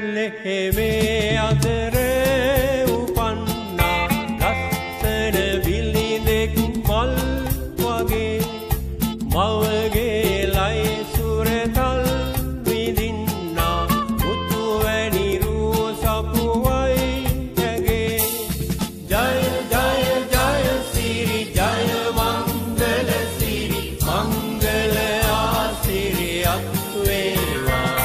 බෙත්ලෙහෙමේ අතර උපන්නා ලස්සන බිලිඳෙක් මල් වගේ මවගේ ලයි සුරතල් විඳින්නා මුතු වැනි රූ සපුවයි ඇගේ ජය ජය ජය සිරි ජය මංගල සිරි මංගල ආසිරියක් වේවා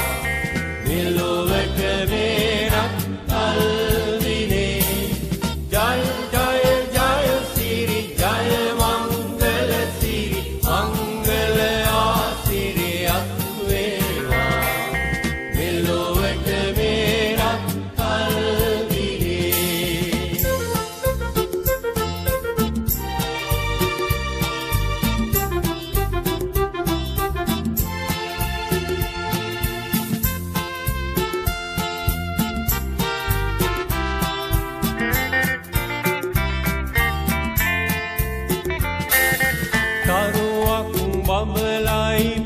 මෙලොවට වේරක් අල්විනේ ජය ජය ජය සිරි ජය මංගල සිරි මංගල ආසිරියක් වේවා මෙලොවට වේරක් අල්විනේ තරුවක් බඹලයි